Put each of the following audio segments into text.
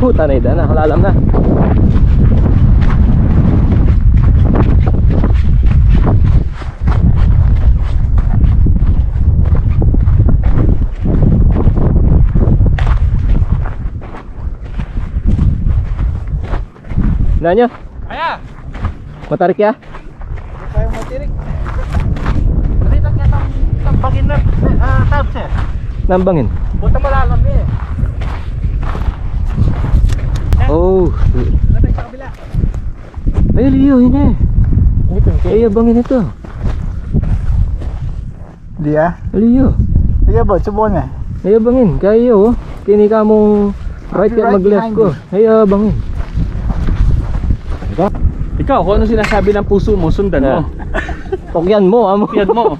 Puta na ida na, halalam na. Nanya? Kaya! Matarik ya? Hindi tayo matirik. Dito kaya tambangin na tabs eh. Nambangin. Buta malalam eh. Oh. Ano tayo sa kabila? Ay, Leo, yun eh. Ito, Ay, abangin ito. Di ah? Leo. Sige ba, subukan na. Ay, abangin. Kaya oh. Kini ka mong right Right at mag-left behind ko. you. Ay, abangin. Ikaw, kung ano sinasabi ng puso mo, sundan mo. Tukyan mo, amo. Yan mo.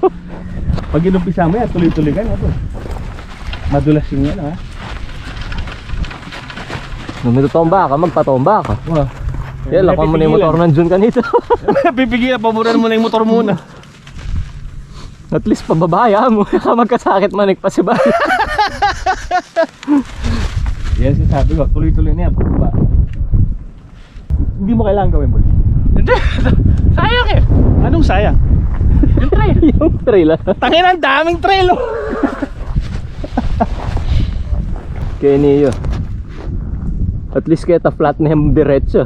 Pag inumpisa mo yan, tuloy-tuloy ka na po. Madulas yung yan, ha? Nung matutomba ka, magpatomba ka. Wow. Yan, lakan mo na yung motor ng Jun kanito. Pipigilan, pamuran mo na yung motor muna. At least pababaya mo. Magkasakit manik pa si Baya. Yan sinasabi ko, tuloy-tuloy na yan, pababa. Hindi mo kailangan gawin, Bol. Hindi, sayang eh. Anong sayang? Yung trail. Yung trail ah. Tangin, ang daming trail, oh. Kaya niyo. At least kita flat na yung diretso.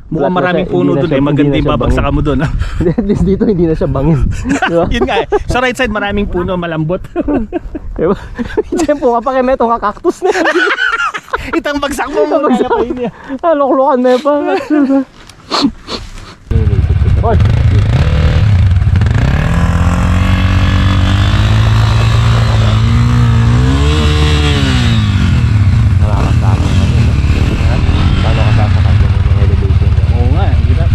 Mukhang Flat na maraming siya, puno hindi na dun siya- eh. Maganda hindi na yung siya babagsakan mo dun. At least dito hindi na siya bangin. Diba? Yun nga eh. Sa right side maraming puno, malambot. Diba? Siyempre ka pa kayo may itong kakaktus na yan. Itang bagsak mo muna na pa yun yan. Loklokan na pa. Boy. Nakakasama na yun. Paano ka sasakay yung elevation? Oo nga, hirap.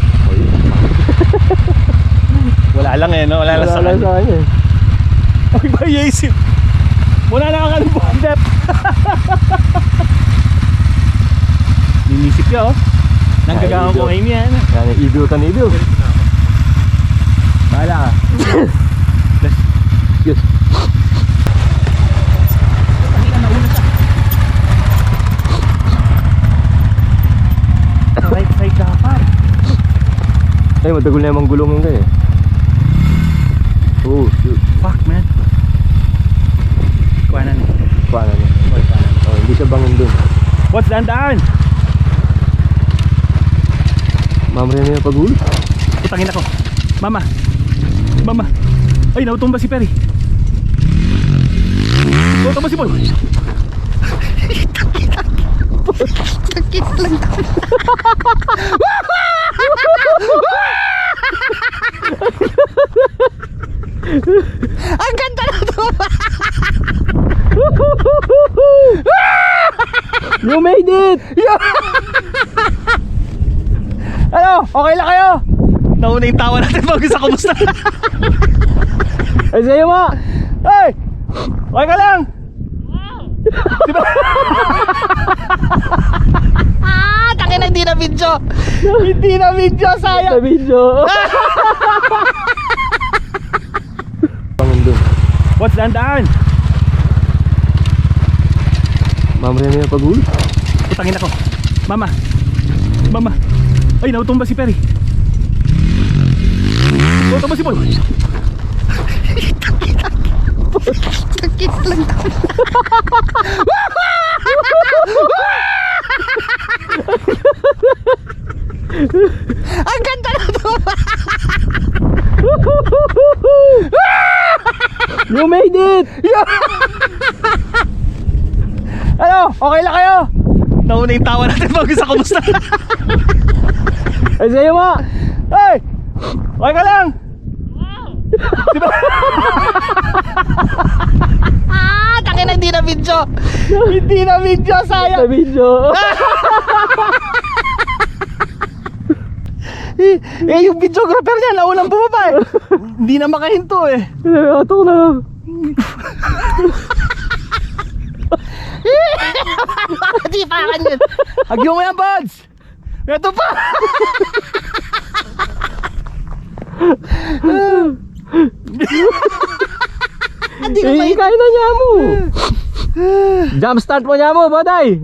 Wala lang eh, no? Wala lang sa kanya. kanya eh. Ay ba, Yasip? Wala na kang bondep. Ninisip ka, oh. Nanggagangan ko ngayon yan. Yan, i-view ka ni-view. Bahala ka. Yes. Right side ka pa. Ay, matagol na yung gulong yung kaya. Oh, shoot. Fuck, man. Kuhanan eh. Paano niya? Oh, hindi siya bangin dun. What's daan? Mamre na yung paghulo. Putangin ako. Mama. Mama. Ay, nautumba si Perry. Nautumba si Paul. Ang ganda na ito! You made it! Ano? Okay lang kayo? Nauna yung tawa natin bago sa kumusta. Ay, sa'yo ma! Hey! Okay ka lang? Diba? Takin na hindi na video! Hindi na video, Sa sayang. video! Bangin dun. What's daan? Mamre na yung paghulo. Putangin ako. Mama. Mama. Ay, nautumba si Perry. Nautumba si Paul. Takit lang. Ang ganda na ito! You made it! Ano? Okay lang kayo? Nauna yung tawa natin bago sa kumusta. Ay, sa'yo ma! Hey! Okay ka lang? Diba? Takin na hindi na video! Hindi na video, Sa sayang. video! Yung videographer niya naunang bumaba eh. Hindi na makahinto eh. Atok na! Di pa kan yun! Agyo mo yan, buds! Ito pa! Hindi ko pa Eh, kain na niya mo! Jump start mo niya mo, Baday.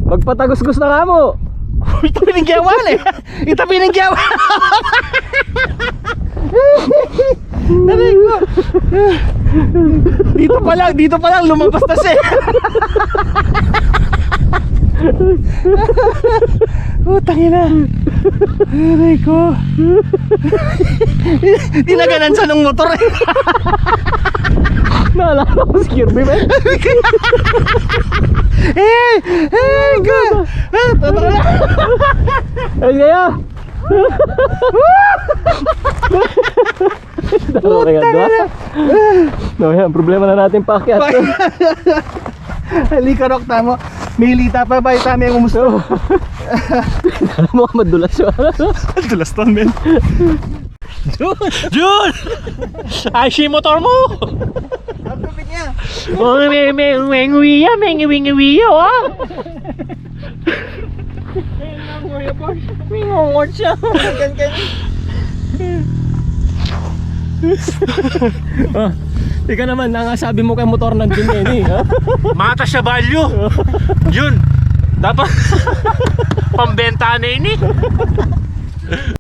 Magpatagusgus na nga mo. Ito pinigyawan eh. Ito pinigyawan. Aray ko. Dito pa lang lumabas na siya. Tangina. Aray ko. Dinaganan sa nung motor eh. Naalala ko si Kirby, man. Good. Tara na. Ayun kaya. Puta ka na. No, yan, problema na natin paakyat. Halika Rock, tamo. May lita pa ba? Tama yung umusto. Alam mo, madulas yun. Dulas ton, men. Jun! Ay, si motor mo! Ang lupit niya. Oh, mengiwiya, oh! Mingungot siya. Ika naman, nangasabi mo kay motor nandun yan eh. Ha? Mata siya value. Jun, dapat pambenta na ini.